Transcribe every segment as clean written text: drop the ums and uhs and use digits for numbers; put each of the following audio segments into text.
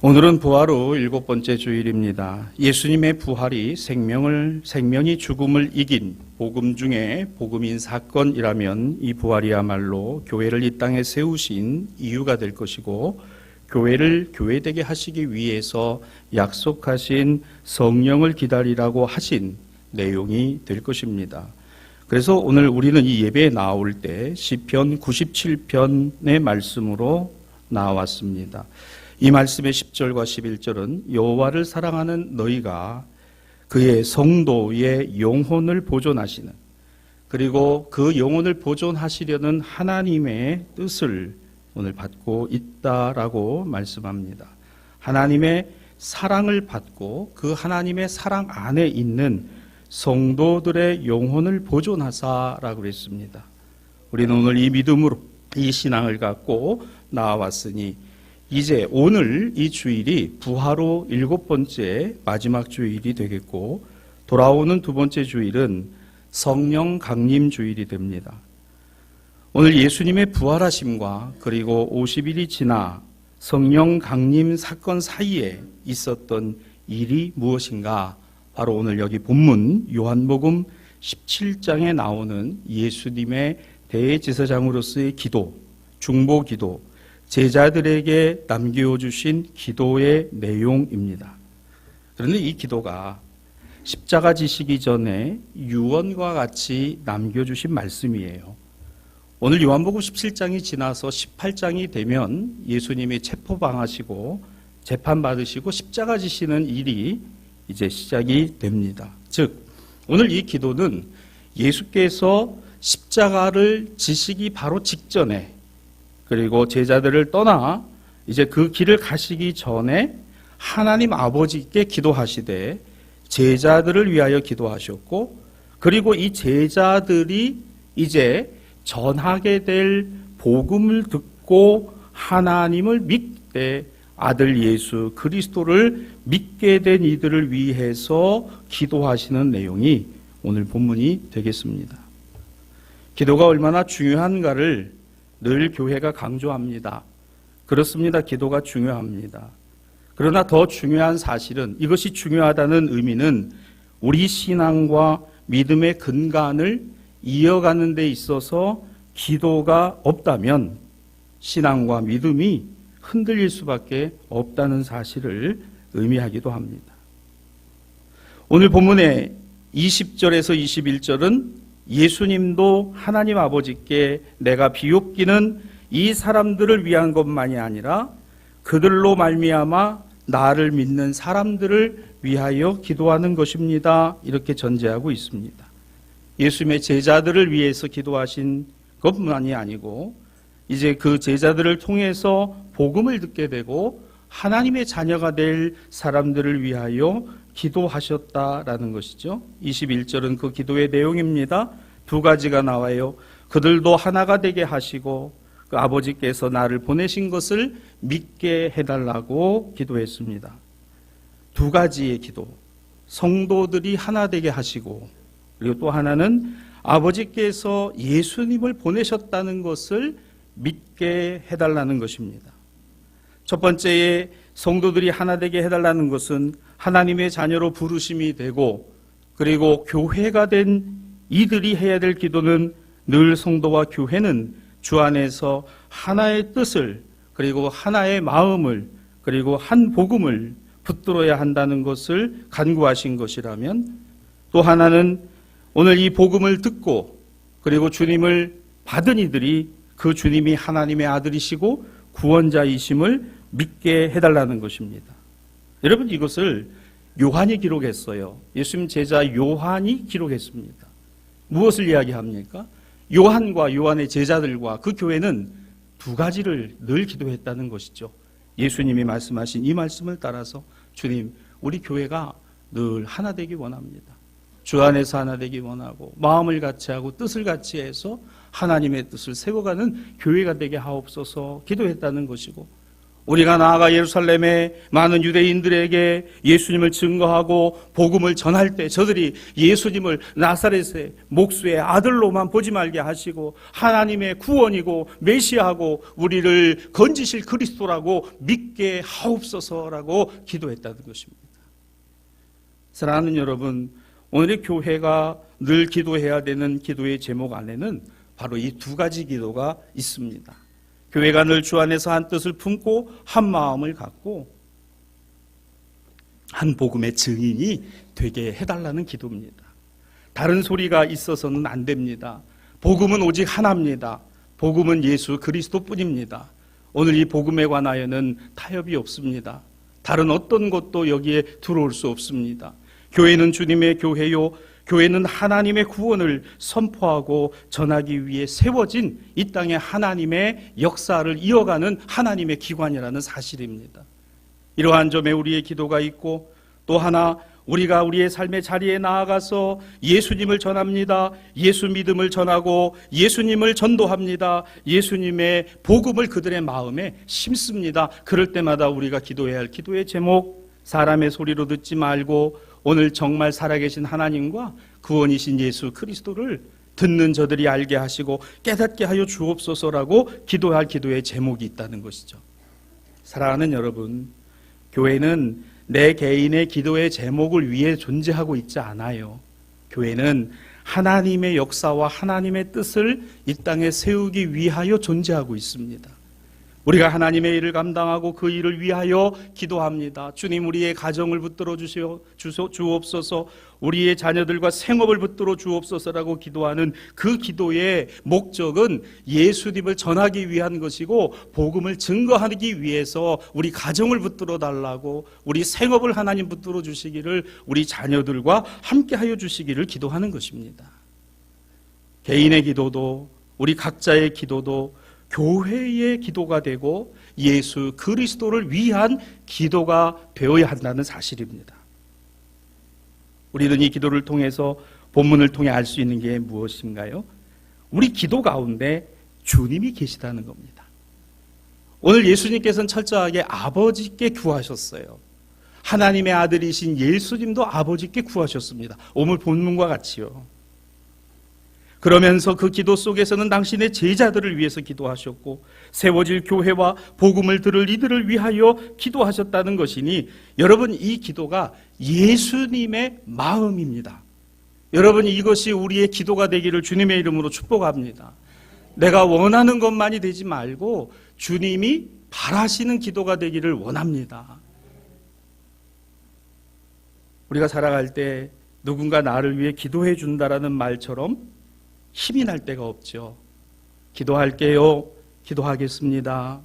오늘은 부활 후 7번째 주일입니다. 예수님의 부활이 생명이 죽음을 이긴 복음 중에 복음인 사건이라면 이 부활이야말로 교회를 이 땅에 세우신 이유가 될 것이고, 교회를 교회되게 하시기 위해서 약속하신 성령을 기다리라고 하신 내용이 될 것입니다. 그래서 오늘 우리는 이 예배에 나올 때 시편 97편의 말씀으로 나왔습니다. 이 말씀의 10절과 11절은 여호와를 사랑하는 너희가 그의 성도의 영혼을 보존하시는, 그리고 그 영혼을 보존하시려는 하나님의 뜻을 오늘 받고 있다라고 말씀합니다. 하나님의 사랑을 받고 그 하나님의 사랑 안에 있는 성도들의 영혼을 보존하사라고 했습니다. 우리는 오늘 이 믿음으로 이 신앙을 갖고 나와왔으니 이제 오늘 이 주일이 부활 후 7번째 마지막 주일이 되겠고, 돌아오는 2번째 주일은 성령 강림 주일이 됩니다. 오늘 예수님의 부활하심과 그리고 50일이 지나 성령 강림 사건 사이에 있었던 일이 무엇인가? 바로 오늘 여기 본문 요한복음 17장에 나오는 예수님의 대제사장으로서의 기도, 중보기도, 제자들에게 남겨주신 기도의 내용입니다. 그런데 이 기도가 십자가 지시기 전에 유언과 같이 남겨주신 말씀이에요. 오늘 요한복음 17장이 지나서 18장이 되면 예수님이 체포당하시고 재판받으시고 십자가 지시는 일이 이제 시작이 됩니다. 즉 오늘 이 기도는 예수께서 십자가를 지시기 바로 직전에, 그리고 제자들을 떠나 이제 그 길을 가시기 전에 하나님 아버지께 기도하시되 제자들을 위하여 기도하셨고, 그리고 이 제자들이 이제 전하게 될 복음을 듣고 하나님을 믿되 아들 예수 그리스도를 믿게 된 이들을 위해서 기도하시는 내용이 오늘 본문이 되겠습니다. 기도가 얼마나 중요한가를 늘 교회가 강조합니다. 그렇습니다. 기도가 중요합니다. 그러나 더 중요한 사실은, 이것이 중요하다는 의미는 우리 신앙과 믿음의 근간을 이어가는 데 있어서 기도가 없다면 신앙과 믿음이 흔들릴 수밖에 없다는 사실을 의미하기도 합니다. 오늘 본문의 20절에서 21절은 예수님도 하나님 아버지께 내가 비옵기는 이 사람들을 위한 것만이 아니라 그들로 말미암아 나를 믿는 사람들을 위하여 기도하는 것입니다. 이렇게 전제하고 있습니다. 예수님의 제자들을 위해서 기도하신 것만이 아니고 이제 그 제자들을 통해서 복음을 듣게 되고 하나님의 자녀가 될 사람들을 위하여 기도하셨다라는 것이죠. 21절은 그 기도의 내용입니다. 2가지가 나와요. 그들도 하나가 되게 하시고 그 아버지께서 나를 보내신 것을 믿게 해달라고 기도했습니다. 2가지의 기도. 성도들이 하나 되게 하시고, 그리고 또 하나는 아버지께서 예수님을 보내셨다는 것을 믿게 해달라는 것입니다. 첫 번째에 성도들이 하나 되게 해달라는 것은 하나님의 자녀로 부르심이 되고, 그리고 교회가 된 이들이 해야 될 기도는 늘 성도와 교회는 주 안에서 하나의 뜻을, 그리고 하나의 마음을, 그리고 한 복음을 붙들어야 한다는 것을 간구하신 것이라면, 또 하나는 오늘 이 복음을 듣고 그리고 주님을 받은 이들이 그 주님이 하나님의 아들이시고 구원자이심을 믿게 해달라는 것입니다. 여러분, 이것을 요한이 기록했어요. 예수님 제자 요한이 기록했습니다. 무엇을 이야기합니까? 요한과 요한의 제자들과 그 교회는 2가지를 늘 기도했다는 것이죠. 예수님이 말씀하신 이 말씀을 따라서 주님, 우리 교회가 늘 하나 되기 원합니다. 주 안에서 하나 되기 원하고 마음을 같이 하고 뜻을 같이 해서 하나님의 뜻을 세워가는 교회가 되게 하옵소서 기도했다는 것이고, 우리가 나아가 예루살렘의 많은 유대인들에게 예수님을 증거하고 복음을 전할 때 저들이 예수님을 나사렛의 목수의 아들로만 보지 말게 하시고 하나님의 구원이고 메시아고 우리를 건지실 그리스도라고 믿게 하옵소서라고 기도했다는 것입니다. 사랑하는 여러분, 오늘의 교회가 늘 기도해야 되는 기도의 제목 안에는 바로 이 두 가지 기도가 있습니다. 교회가 늘 주 안에서 한 뜻을 품고 한 마음을 갖고 한 복음의 증인이 되게 해달라는 기도입니다. 다른 소리가 있어서는 안 됩니다. 복음은 오직 하나입니다. 복음은 예수 그리스도뿐입니다. 오늘 이 복음에 관하여는 타협이 없습니다. 다른 어떤 것도 여기에 들어올 수 없습니다. 교회는 주님의 교회요, 교회는 하나님의 구원을 선포하고 전하기 위해 세워진 이 땅의 하나님의 역사를 이어가는 하나님의 기관이라는 사실입니다. 이러한 점에 우리의 기도가 있고, 또 하나 우리가 우리의 삶의 자리에 나아가서 예수님을 전합니다. 예수 믿음을 전하고 예수님을 전도합니다. 예수님의 복음을 그들의 마음에 심습니다. 그럴 때마다 우리가 기도해야 할 기도의 제목, 사람의 소리로 듣지 말고 오늘 정말 살아계신 하나님과 구원이신 예수 그리스도를 듣는 저들이 알게 하시고 깨닫게 하여 주옵소서라고 기도할 기도의 제목이 있다는 것이죠. 사랑하는 여러분, 교회는 내 개인의 기도의 제목을 위해 존재하고 있지 않아요. 교회는 하나님의 역사와 하나님의 뜻을 이 땅에 세우기 위하여 존재하고 있습니다. 우리가 하나님의 일을 감당하고 그 일을 위하여 기도합니다. 주님, 우리의 가정을 붙들어 주옵소서, 우리의 자녀들과 생업을 붙들어 주옵소서라고 기도하는 그 기도의 목적은 예수님을 전하기 위한 것이고 복음을 증거하기 위해서 우리 가정을 붙들어 달라고, 우리 생업을 하나님 붙들어 주시기를, 우리 자녀들과 함께하여 주시기를 기도하는 것입니다. 개인의 기도도 우리 각자의 기도도 교회의 기도가 되고 예수 그리스도를 위한 기도가 되어야 한다는 사실입니다. 우리는 이 기도를 통해서 본문을 통해 알 수 있는 게 무엇인가요? 우리 기도 가운데 주님이 계시다는 겁니다. 오늘 예수님께서는 철저하게 아버지께 구하셨어요. 하나님의 아들이신 예수님도 아버지께 구하셨습니다. 오늘 본문과 같이요. 그러면서 그 기도 속에서는 당신의 제자들을 위해서 기도하셨고 세워질 교회와 복음을 들을 이들을 위하여 기도하셨다는 것이니, 여러분, 이 기도가 예수님의 마음입니다. 여러분, 이것이 우리의 기도가 되기를 주님의 이름으로 축복합니다. 내가 원하는 것만이 되지 말고 주님이 바라시는 기도가 되기를 원합니다. 우리가 살아갈 때 누군가 나를 위해 기도해 준다라는 말처럼 힘이 날 때가 없죠. 기도할게요. 기도하겠습니다.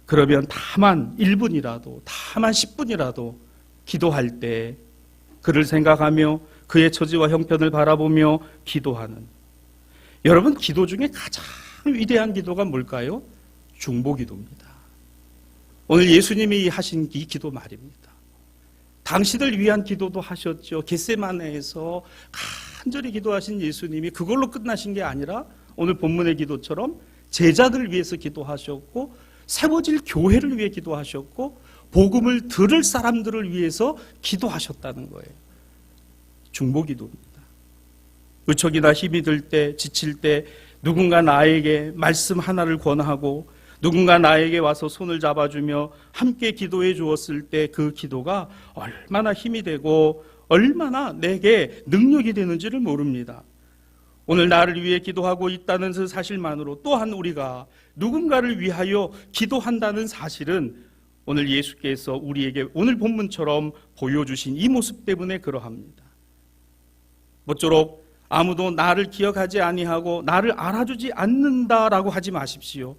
그러면 다만 1분이라도, 다만 10분이라도 기도할 때 그를 생각하며 그의 처지와 형편을 바라보며 기도하는, 여러분, 기도 중에 가장 위대한 기도가 뭘까요? 중보기도입니다. 오늘 예수님이 하신 이 기도 말입니다. 당신을 위한 기도도 하셨죠. 겟세마네에서 간절히 기도하신 예수님이 그걸로 끝나신 게 아니라 오늘 본문의 기도처럼 제자들을 위해서 기도하셨고 세워질 교회를 위해 기도하셨고 복음을 들을 사람들을 위해서 기도하셨다는 거예요. 중보기도입니다. 무척이나 힘이 들 때, 지칠 때 누군가 나에게 말씀 하나를 권하고 누군가 나에게 와서 손을 잡아주며 함께 기도해 주었을 때 그 기도가 얼마나 힘이 되고 얼마나 내게 능력이 되는지를 모릅니다. 오늘 나를 위해 기도하고 있다는 그 사실만으로 또한 우리가 누군가를 위하여 기도한다는 사실은 오늘 예수께서 우리에게 오늘 본문처럼 보여주신 이 모습 때문에 그러합니다. 모쪼록 아무도 나를 기억하지 아니하고 나를 알아주지 않는다라고 하지 마십시오.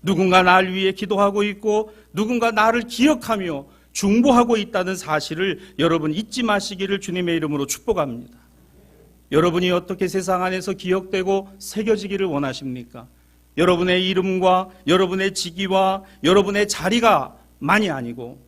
누군가 나를 위해 기도하고 있고 누군가 나를 기억하며 중보하고 있다는 사실을 여러분 잊지 마시기를 주님의 이름으로 축복합니다. 여러분이 어떻게 세상 안에서 기억되고 새겨지기를 원하십니까? 여러분의 이름과 여러분의 직위와 여러분의 자리가 만이 아니고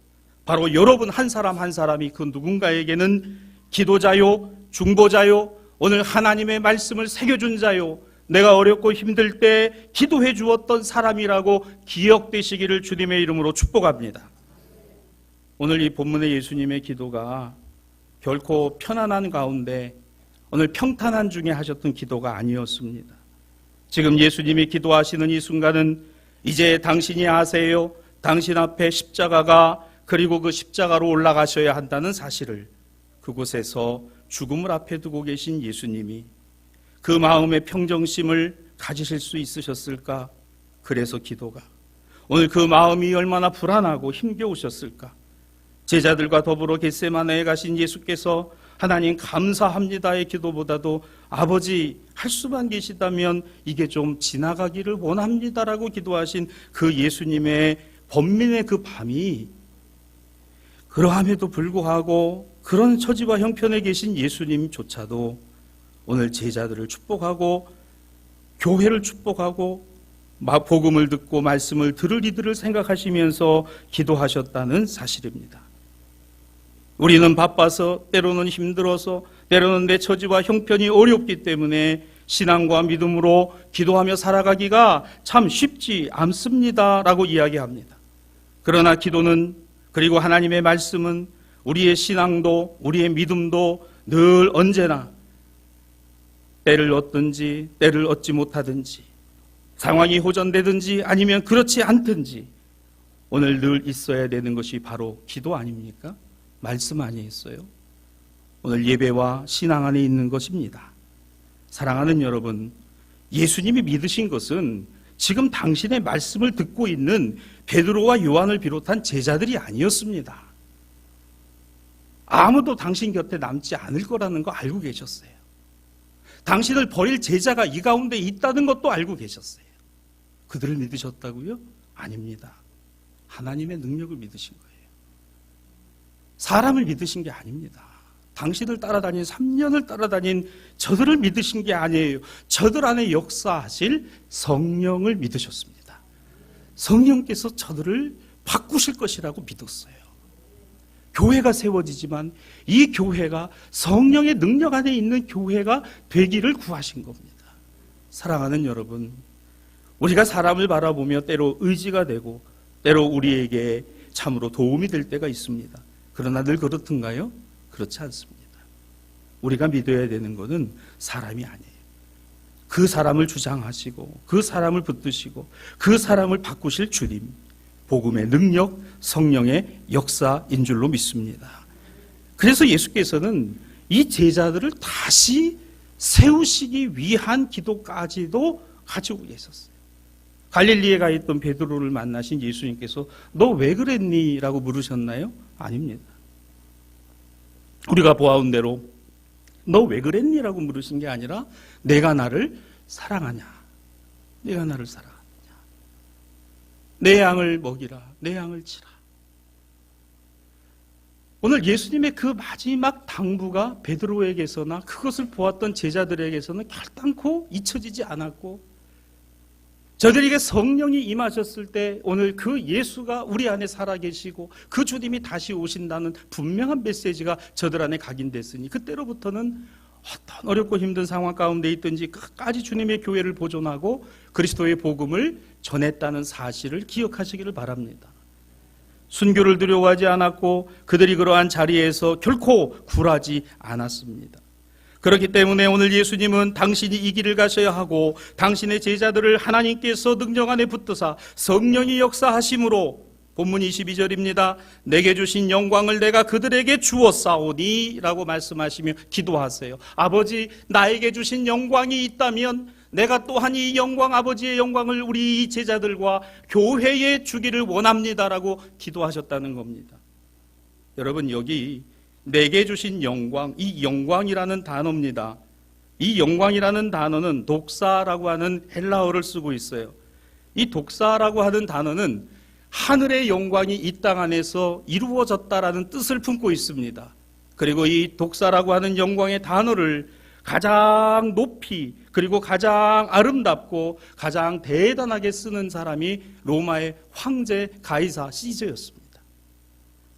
바로 여러분 한 사람 한 사람이 그 누군가에게는 기도자요, 중보자요, 오늘 하나님의 말씀을 새겨준 자요, 내가 어렵고 힘들 때 기도해 주었던 사람이라고 기억되시기를 주님의 이름으로 축복합니다. 오늘 이 본문의 예수님의 기도가 결코 편안한 가운데 오늘 평탄한 중에 하셨던 기도가 아니었습니다. 지금 예수님이 기도하시는 이 순간은 이제 당신이 아세요. 당신 앞에 십자가가 그리고 그 십자가로 올라가셔야 한다는 사실을 그곳에서 죽음을 앞에 두고 계신 예수님이 그 마음의 평정심을 가지실 수 있으셨을까? 그래서 기도가 오늘 그 마음이 얼마나 불안하고 힘겨우셨을까? 제자들과 더불어 겟세마네에 가신 예수께서 하나님 감사합니다의 기도보다도 아버지 할 수만 계시다면 이게 좀 지나가기를 원합니다라고 기도하신 그 예수님의 번민의 그 밤이 그러함에도 불구하고 그런 처지와 형편에 계신 예수님조차도 오늘 제자들을 축복하고 교회를 축복하고 복음을 듣고 말씀을 들을 이들을 생각하시면서 기도하셨다는 사실입니다. 우리는 바빠서 때로는 힘들어서 때로는 내 처지와 형편이 어렵기 때문에 신앙과 믿음으로 기도하며 살아가기가 참 쉽지 않습니다라고 이야기합니다. 그러나 기도는 그리고 하나님의 말씀은 우리의 신앙도 우리의 믿음도 늘 언제나 때를 얻든지 때를 얻지 못하든지 상황이 호전되든지 아니면 그렇지 않든지 오늘 늘 있어야 되는 것이 바로 기도 아닙니까? 말씀 아니겠어요? 오늘 예배와 신앙 안에 있는 것입니다. 사랑하는 여러분, 예수님이 믿으신 것은 지금 당신의 말씀을 듣고 있는 베드로와 요한을 비롯한 제자들이 아니었습니다. 아무도 당신 곁에 남지 않을 거라는 거 알고 계셨어요. 당신을 버릴 제자가 이 가운데 있다는 것도 알고 계셨어요. 그들을 믿으셨다고요? 아닙니다. 하나님의 능력을 믿으신 거예요. 사람을 믿으신 게 아닙니다. 당신을 따라다닌 3년을 따라다닌 저들을 믿으신 게 아니에요. 저들 안에 역사하실 성령을 믿으셨습니다. 성령께서 저들을 바꾸실 것이라고 믿었어요. 교회가 세워지지만 이 교회가 성령의 능력 안에 있는 교회가 되기를 구하신 겁니다. 사랑하는 여러분, 우리가 사람을 바라보며 때로 의지가 되고 때로 우리에게 참으로 도움이 될 때가 있습니다. 그러나 늘 그렇든가요? 그렇지 않습니다. 우리가 믿어야 되는 것은 사람이 아니에요. 그 사람을 주장하시고 그 사람을 붙드시고 그 사람을 바꾸실 주님, 복음의 능력, 성령의 역사인 줄로 믿습니다. 그래서 예수께서는 이 제자들을 다시 세우시기 위한 기도까지도 가지고 계셨어요. 갈릴리에 가 있던 베드로를 만나신 예수님께서 너 왜 그랬니? 라고 물으셨나요? 아닙니다. 우리가 보아온 대로 너 왜 그랬니? 라고 물으신 게 아니라 내가 나를 사랑하냐? 내가 나를 사랑하느냐? 내 양을 먹이라. 내 양을 치라. 오늘 예수님의 그 마지막 당부가 베드로에게서나 그것을 보았던 제자들에게서는 결단코 잊혀지지 않았고 저들에게 성령이 임하셨을 때 오늘 그 예수가 우리 안에 살아계시고 그 주님이 다시 오신다는 분명한 메시지가 저들 안에 각인됐으니 그때로부터는 어떤 어렵고 힘든 상황 가운데 있든지 끝까지 주님의 교회를 보존하고 그리스도의 복음을 전했다는 사실을 기억하시기를 바랍니다. 순교를 두려워하지 않았고 그들이 그러한 자리에서 결코 굴하지 않았습니다. 그렇기 때문에 오늘 예수님은 당신이 이 길을 가셔야 하고 당신의 제자들을 하나님께서 능력 안에 붙드사 성령이 역사하심으로 본문 22절입니다. 내게 주신 영광을 내가 그들에게 주었사오니 라고 말씀하시며 기도하세요. 아버지, 나에게 주신 영광이 있다면 내가 또한 이 영광, 아버지의 영광을 우리 제자들과 교회에 주기를 원합니다라고 기도하셨다는 겁니다. 여러분, 여기 내게 주신 영광, 이 영광이라는 단어입니다. 이 영광이라는 단어는 독사라고 하는 헬라어를 쓰고 있어요. 이 독사라고 하는 단어는 하늘의 영광이 이 땅 안에서 이루어졌다라는 뜻을 품고 있습니다. 그리고 이 독사라고 하는 영광의 단어를 가장 높이 그리고 가장 아름답고 가장 대단하게 쓰는 사람이 로마의 황제 가이사 시저였습니다.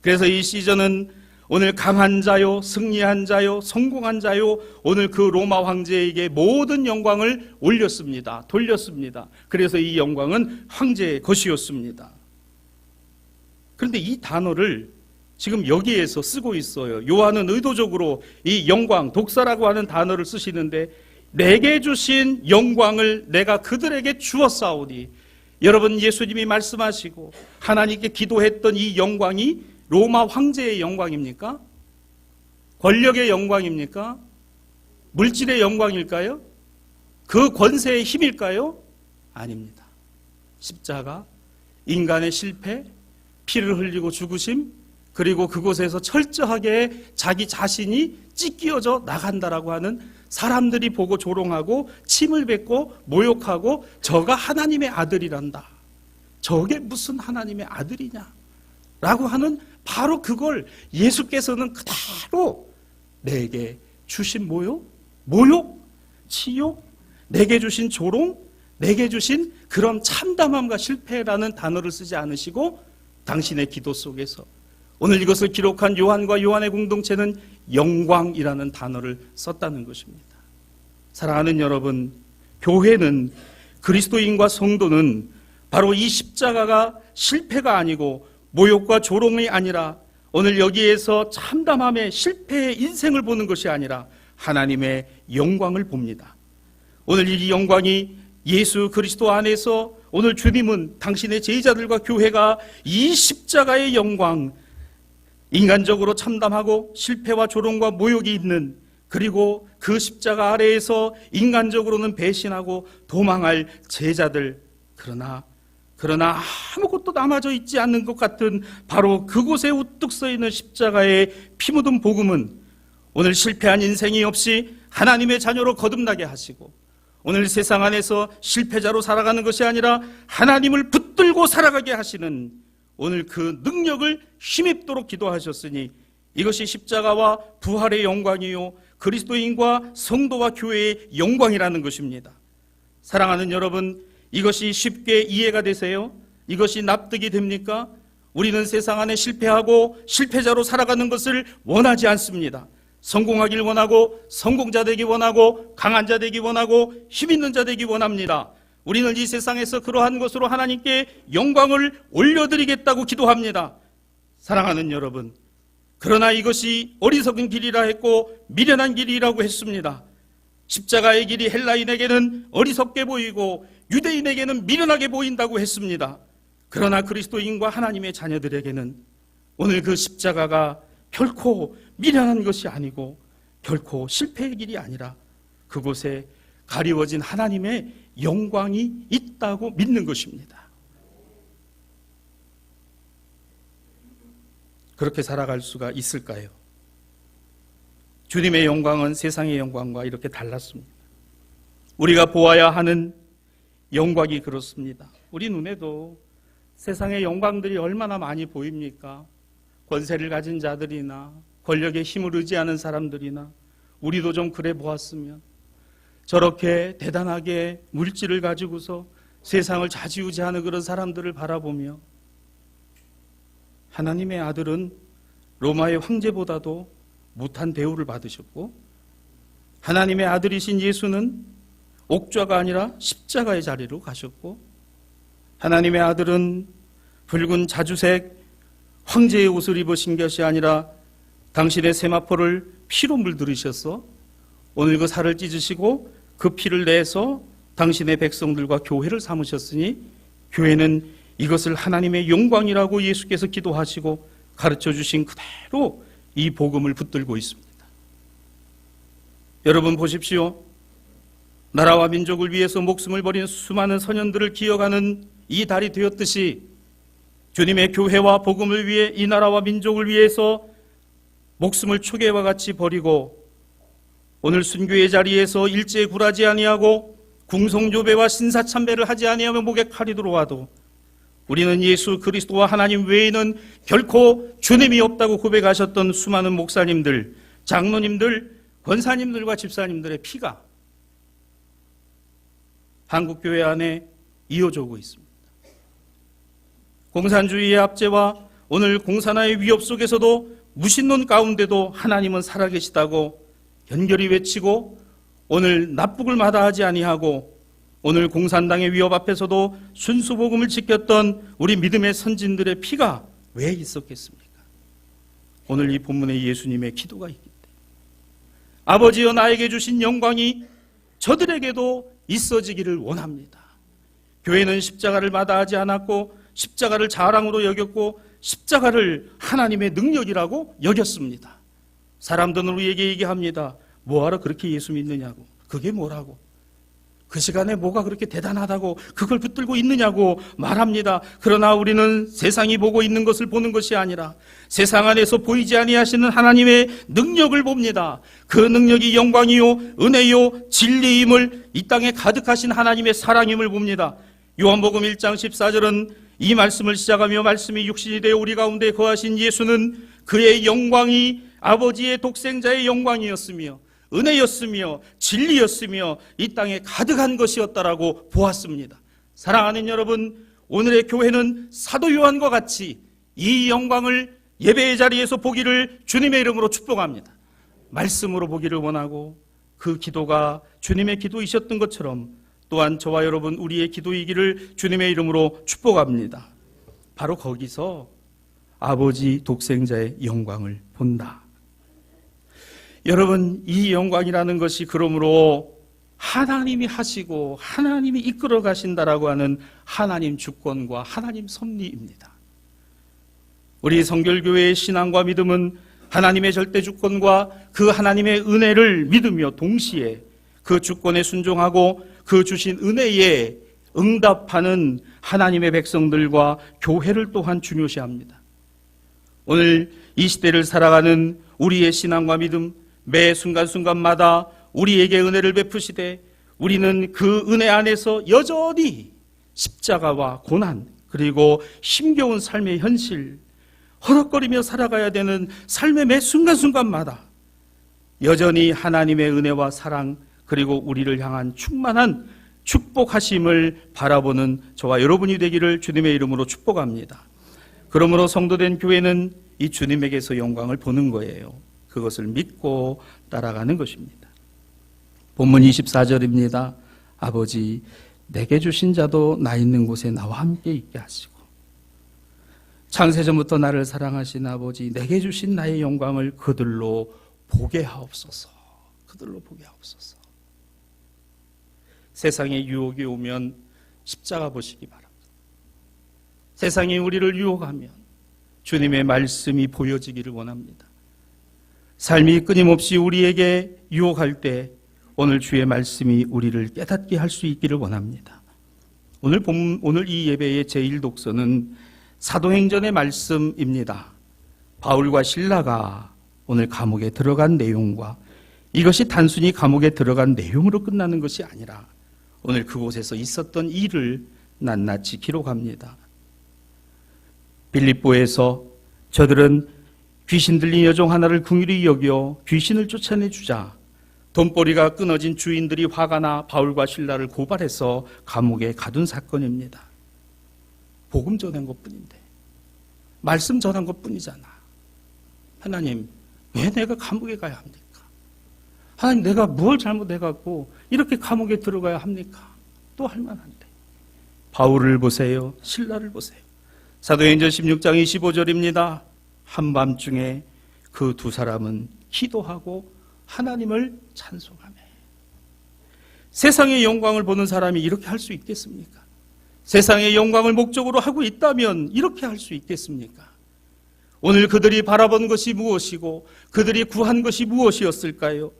그래서 이 시저는 오늘 강한 자요, 승리한 자요, 성공한 자요, 오늘 그 로마 황제에게 모든 영광을 올렸습니다. 돌렸습니다. 그래서 이 영광은 황제의 것이었습니다. 그런데 이 단어를 지금 여기에서 쓰고 있어요. 요한은 의도적으로 이 영광, 독사라고 하는 단어를 쓰시는데, 내게 주신 영광을 내가 그들에게 주었사오니, 여러분, 예수님이 말씀하시고 하나님께 기도했던 이 영광이 로마 황제의 영광입니까? 권력의 영광입니까? 물질의 영광일까요? 그 권세의 힘일까요? 아닙니다. 십자가, 인간의 실패, 피를 흘리고 죽으심, 그리고 그곳에서 철저하게 자기 자신이 찢겨져 나간다라고 하는, 사람들이 보고 조롱하고 침을 뱉고 모욕하고 저가 하나님의 아들이란다, 저게 무슨 하나님의 아들이냐 라고 하는, 바로 그걸 예수께서는 그대로 내게 주신 모욕, 치욕, 내게 주신 조롱, 내게 주신 그런 참담함과 실패라는 단어를 쓰지 않으시고 당신의 기도 속에서 오늘 이것을 기록한 요한과 요한의 공동체는 영광이라는 단어를 썼다는 것입니다. 사랑하는 여러분, 교회는, 그리스도인과 성도는 바로 이 십자가가 실패가 아니고 모욕과 조롱이 아니라, 오늘 여기에서 참담함의 실패의 인생을 보는 것이 아니라 하나님의 영광을 봅니다. 오늘 이 영광이 예수 그리스도 안에서, 오늘 주님은 당신의 제자들과 교회가 이 십자가의 영광, 인간적으로 참담하고 실패와 조롱과 모욕이 있는, 그리고 그 십자가 아래에서 인간적으로는 배신하고 도망할 제자들, 그러나 아무것도 남아져 있지 않는 것 같은 바로 그곳에 우뚝 서 있는 십자가의 피 묻은 복음은, 오늘 실패한 인생이 없이 하나님의 자녀로 거듭나게 하시고, 오늘 세상 안에서 실패자로 살아가는 것이 아니라 하나님을 붙들고 살아가게 하시는, 오늘 그 능력을 힘입도록 기도하셨으니, 이것이 십자가와 부활의 영광이요, 그리스도인과 성도와 교회의 영광이라는 것입니다. 사랑하는 여러분, 이것이 쉽게 이해가 되세요? 이것이 납득이 됩니까? 우리는 세상 안에 실패하고 실패자로 살아가는 것을 원하지 않습니다. 성공하길 원하고, 성공자 되기 원하고, 강한 자 되기 원하고, 힘 있는 자 되기 원합니다. 우리는 이 세상에서 그러한 것으로 하나님께 영광을 올려드리겠다고 기도합니다. 사랑하는 여러분, 그러나 이것이 어리석은 길이라 했고 미련한 길이라고 했습니다. 십자가의 길이 헬라인에게는 어리석게 보이고 유대인에게는 미련하게 보인다고 했습니다. 그러나 그리스도인과 하나님의 자녀들에게는 오늘 그 십자가가 결코 미련한 것이 아니고 결코 실패의 길이 아니라 그곳에 가리워진 하나님의 영광이 있다고 믿는 것입니다. 그렇게 살아갈 수가 있을까요? 주님의 영광은 세상의 영광과 이렇게 달랐습니다. 우리가 보아야 하는 영광이 그렇습니다. 우리 눈에도 세상의 영광들이 얼마나 많이 보입니까? 권세를 가진 자들이나 권력의 힘을 의지하는 사람들이나, 우리도 좀 그래 보았으면, 저렇게 대단하게 물질을 가지고서 세상을 좌지우지하는 그런 사람들을 바라보며, 하나님의 아들은 로마의 황제보다도 못한 대우를 받으셨고, 하나님의 아들이신 예수는 옥좌가 아니라 십자가의 자리로 가셨고, 하나님의 아들은 붉은 자주색 황제의 옷을 입으신 것이 아니라 당신의 세마포를 피로 물들이셔서 오늘 그 살을 찢으시고 그 피를 내서 당신의 백성들과 교회를 삼으셨으니, 교회는 이것을 하나님의 영광이라고 예수께서 기도하시고 가르쳐 주신 그대로 이 복음을 붙들고 있습니다. 여러분 보십시오. 나라와 민족을 위해서 목숨을 버린 수많은 선현들을 기억하는 이 달이 되었듯이, 주님의 교회와 복음을 위해 이 나라와 민족을 위해서 목숨을 초계와 같이 버리고 오늘 순교의 자리에서 일제에 굴하지 아니하고 궁성조배와 신사참배를 하지 아니하며 목에 칼이 들어와도 우리는 예수 그리스도와 하나님 외에는 결코 주님이 없다고 고백하셨던 수많은 목사님들, 장로님들, 권사님들과 집사님들의 피가 한국교회 안에 이어져 오고 있습니다. 공산주의의 압제와 오늘 공산화의 위협 속에서도 무신론 가운데도 하나님은 살아계시다고 연결이 외치고 오늘 납북을 마다하지 아니하고 오늘 공산당의 위협 앞에서도 순수 복음을 지켰던 우리 믿음의 선진들의 피가 왜 있었겠습니까? 오늘 이 본문에 예수님의 기도가 있기 때문에 아버지여 나에게 주신 영광이 저들에게도 있어지기를 원합니다. 교회는 십자가를 마다하지 않았고 십자가를 자랑으로 여겼고 십자가를 하나님의 능력이라고 여겼습니다. 사람들은 우리에게 얘기합니다. 뭐하러 그렇게 예수 믿느냐고. 그게 뭐라고. 그 시간에 뭐가 그렇게 대단하다고 그걸 붙들고 있느냐고 말합니다. 그러나 우리는 세상이 보고 있는 것을 보는 것이 아니라 세상 안에서 보이지 아니하시는 하나님의 능력을 봅니다. 그 능력이 영광이요 은혜요 진리임을 이 땅에 가득하신 하나님의 사랑임을 봅니다. 요한복음 1장 14절은 이 말씀을 시작하며 말씀이 육신이 되어 우리 가운데 거하신 예수는 그의 영광이 아버지의 독생자의 영광이었으며 은혜였으며 진리였으며 이 땅에 가득한 것이었다라고 보았습니다. 사랑하는 여러분, 오늘의 교회는 사도 요한과 같이 이 영광을 예배의 자리에서 보기를 주님의 이름으로 축복합니다. 말씀으로 보기를 원하고 그 기도가 주님의 기도이셨던 것처럼 또한 저와 여러분 우리의 기도이기를 주님의 이름으로 축복합니다. 바로 거기서 아버지 독생자의 영광을 본다. 여러분, 이 영광이라는 것이 그러므로 하나님이 하시고 하나님이 이끌어 가신다라고 하는 하나님 주권과 하나님 섭리입니다. 우리 성결교회의 신앙과 믿음은 하나님의 절대 주권과 그 하나님의 은혜를 믿으며 동시에 그 주권에 순종하고 그 주신 은혜에 응답하는 하나님의 백성들과 교회를 또한 중요시합니다. 오늘 이 시대를 살아가는 우리의 신앙과 믿음, 매 순간순간마다 우리에게 은혜를 베푸시되 우리는 그 은혜 안에서 여전히 십자가와 고난 그리고 힘겨운 삶의 현실, 허덕거리며 살아가야 되는 삶의 매 순간순간마다 여전히 하나님의 은혜와 사랑 그리고 우리를 향한 충만한 축복하심을 바라보는 저와 여러분이 되기를 주님의 이름으로 축복합니다. 그러므로 성도된 교회는 이 주님에게서 영광을 보는 거예요. 그것을 믿고 따라가는 것입니다. 본문 24절입니다. 아버지, 내게 주신 자도 나 있는 곳에 나와 함께 있게 하시고 창세전부터 나를 사랑하신 아버지, 내게 주신 나의 영광을 그들로 보게 하옵소서. 그들로 보게 하옵소서. 세상에 유혹이 오면 십자가 보시기 바랍니다. 세상이 우리를 유혹하면 주님의 말씀이 보여지기를 원합니다. 삶이 끊임없이 우리에게 유혹할 때 오늘 주의 말씀이 우리를 깨닫게 할 수 있기를 원합니다. 오늘 이 예배의 제1독서는 사도행전의 말씀입니다. 바울과 실라가 오늘 감옥에 들어간 내용과 이것이 단순히 감옥에 들어간 내용으로 끝나는 것이 아니라 오늘 그곳에서 있었던 일을 낱낱이 기록합니다. 빌립보에서 저들은 귀신 들린 여종 하나를 긍휼히 여겨 귀신을 쫓아내주자 돈벌이가 끊어진 주인들이 화가 나 바울과 실라를 고발해서 감옥에 가둔 사건입니다. 복음 전한 것뿐인데, 말씀 전한 것뿐이잖아. 하나님, 왜 내가 감옥에 가야 합니까? 하나님, 내가 뭘 잘못해갖고 이렇게 감옥에 들어가야 합니까? 또 할만한데. 바울을 보세요. 실라를 보세요. 사도행전 16장 25절입니다. 한밤중에 그 두 사람은 기도하고 하나님을 찬송하며. 세상의 영광을 보는 사람이 이렇게 할 수 있겠습니까? 세상의 영광을 목적으로 하고 있다면 이렇게 할 수 있겠습니까? 오늘 그들이 바라본 것이 무엇이고 그들이 구한 것이 무엇이었을까요?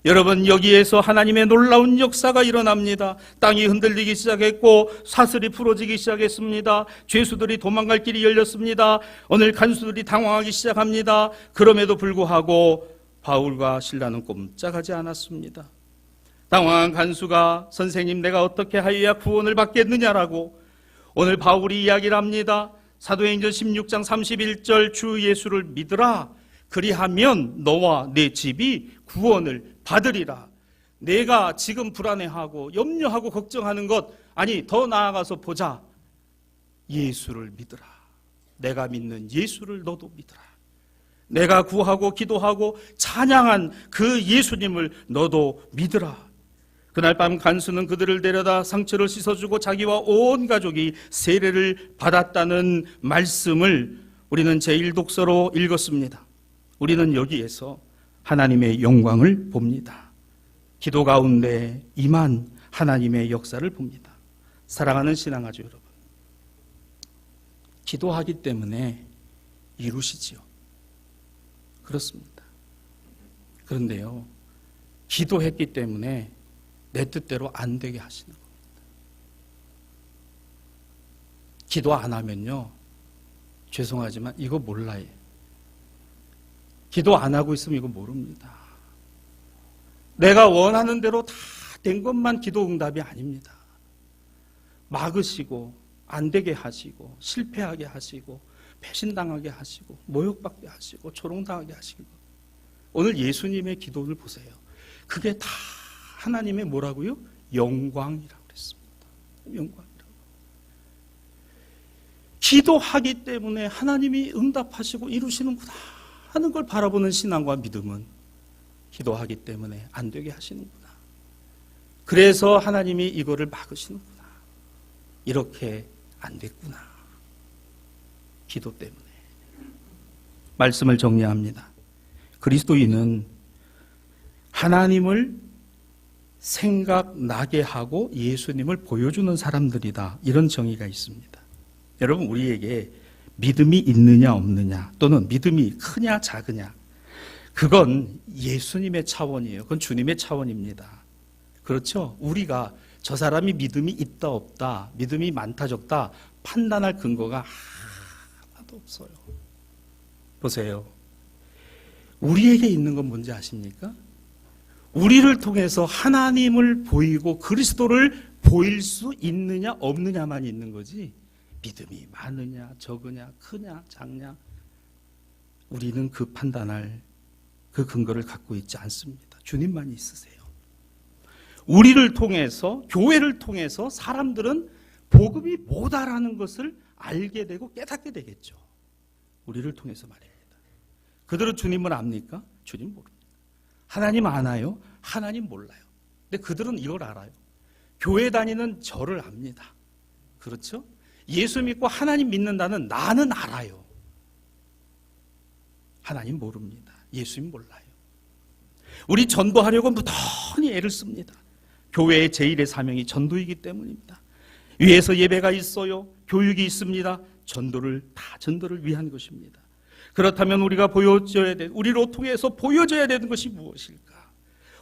여러분, 여기에서 하나님의 놀라운 역사가 일어납니다. 땅이 흔들리기 시작했고 사슬이 풀어지기 시작했습니다. 죄수들이 도망갈 길이 열렸습니다. 오늘 간수들이 당황하기 시작합니다. 그럼에도 불구하고 바울과 실라는 꼼짝하지 않았습니다. 당황한 간수가 선생님, 내가 어떻게 하여야 구원을 받겠느냐라고 오늘 바울이 이야기를 합니다. 사도행전 16장 31절 주 예수를 믿으라. 그리하면 너와 내 집이 구원을 받으리라. 내가 지금 불안해하고 염려하고 걱정하는 것, 아니 더 나아가서 보자. 예수를 믿으라. 내가 믿는 예수를 너도 믿으라. 내가 구하고 기도하고 찬양한 그 예수님을 너도 믿으라. 그날 밤 간수는 그들을 데려다 상처를 씻어주고 자기와 온 가족이 세례를 받았다는 말씀을 우리는 제1독서로 읽었습니다. 우리는 여기에서 하나님의 영광을 봅니다. 기도 가운데 임한 하나님의 역사를 봅니다. 사랑하는 신앙아주 여러분, 기도하기 때문에 이루시지요. 그렇습니다. 그런데요, 기도했기 때문에 내 뜻대로 안 되게 하시는 겁니다. 기도 안 하면요, 죄송하지만 이거 몰라요. 기도 안 하고 있으면 이거 모릅니다. 내가 원하는 대로 다 된 것만 기도 응답이 아닙니다. 막으시고 안 되게 하시고 실패하게 하시고 배신당하게 하시고 모욕받게 하시고 조롱당하게 하시고, 오늘 예수님의 기도를 보세요. 그게 다 하나님의 뭐라고요? 영광이라고 그랬습니다. 영광이라고. 기도하기 때문에 하나님이 응답하시고 이루시는구나 하는 걸 바라보는 신앙과 믿음은 기도하기 때문에 안 되게 하시는구나. 그래서 하나님이 이거를 막으시는구나. 이렇게 안 됐구나. 기도 때문에. 말씀을 정리합니다. 그리스도인은 하나님을 생각나게 하고 예수님을 보여주는 사람들이다. 이런 정의가 있습니다. 여러분, 우리에게 믿음이 있느냐 없느냐, 또는 믿음이 크냐 작으냐, 그건 예수님의 차원이에요. 그건 주님의 차원입니다. 그렇죠? 우리가 저 사람이 믿음이 있다 없다, 믿음이 많다 적다 판단할 근거가 하나도 없어요. 보세요. 우리에게 있는 건 뭔지 아십니까? 우리를 통해서 하나님을 보이고 그리스도를 보일 수 있느냐 없느냐만 있는 거지, 믿음이 많으냐 적으냐 크냐 작냐, 우리는 그 판단할 그 근거를 갖고 있지 않습니다. 주님만이 있으세요. 우리를 통해서, 교회를 통해서 사람들은 복음이 뭐다라는 것을 알게 되고 깨닫게 되겠죠. 우리를 통해서 말입니다. 그들은 주님을 압니까? 주님 모릅니다. 하나님 아나요? 하나님 몰라요. 근데 그들은 이걸 알아요. 교회 다니는 저를 압니다. 그렇죠? 예수 믿고 하나님 믿는다는 나는 알아요. 하나님 모릅니다. 예수님 몰라요. 우리 전도하려고 무던히 애를 씁니다. 교회의 제1의 사명이 전도이기 때문입니다. 위에서 예배가 있어요. 교육이 있습니다. 전도를 위한 것입니다. 그렇다면 우리가 우리로 통해서 보여줘야 되는 것이 무엇일까?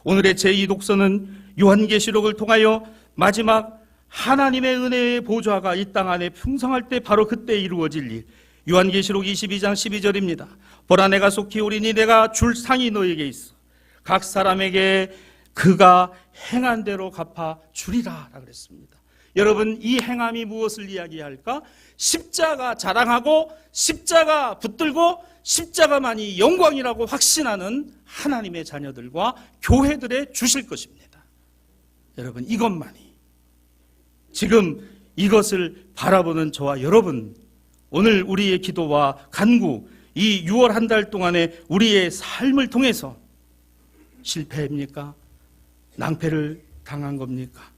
오늘의 제2독서는 요한계시록을 통하여 마지막 하나님의 은혜의 보좌가 이 땅 안에 풍성할 때, 바로 그때 이루어질 일, 요한계시록 22장 12절입니다. 보라, 내가 속히 오리니 내가 줄 상이 너에게 있어. 각 사람에게 그가 행한 대로 갚아 주리라 라고 그랬습니다. 여러분, 이 행함이 무엇을 이야기할까? 십자가 자랑하고 십자가 붙들고 십자가만이 영광이라고 확신하는 하나님의 자녀들과 교회들에 주실 것입니다. 여러분, 이것만이, 지금 이것을 바라보는 저와 여러분, 오늘 우리의 기도와 간구, 이 6월 한 달 동안의 우리의 삶을 통해서 실패입니까? 낭패를 당한 겁니까?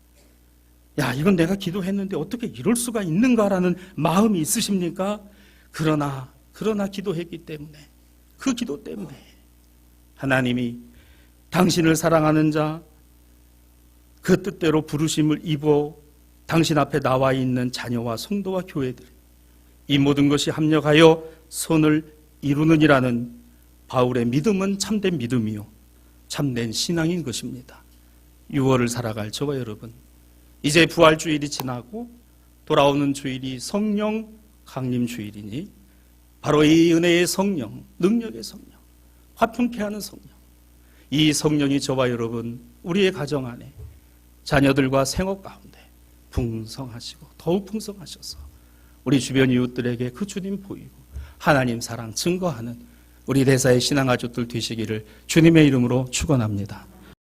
야, 이건 내가 기도했는데 어떻게 이럴 수가 있는가라는 마음이 있으십니까? 그러나 기도했기 때문에, 그 기도 때문에 하나님이 당신을 사랑하는 자, 그 뜻대로 부르심을 입어 당신 앞에 나와 있는 자녀와 성도와 교회들, 이 모든 것이 합력하여 선을 이루느니라는 바울의 믿음은 참된 믿음이요 참된 신앙인 것입니다. 6월을 살아갈 저와 여러분, 이제 부활주일이 지나고 돌아오는 주일이 성령 강림 주일이니, 바로 이 은혜의 성령, 능력의 성령, 화평케 하는 성령, 이 성령이 저와 여러분, 우리의 가정 안에, 자녀들과 생업 가운데 풍성하시고 더욱 풍성하셔서 우리 주변 이웃들에게 그 주님 보이고 하나님 사랑 증거하는 우리 대사의 신앙가족들 되시기를 주님의 이름으로 축원합니다.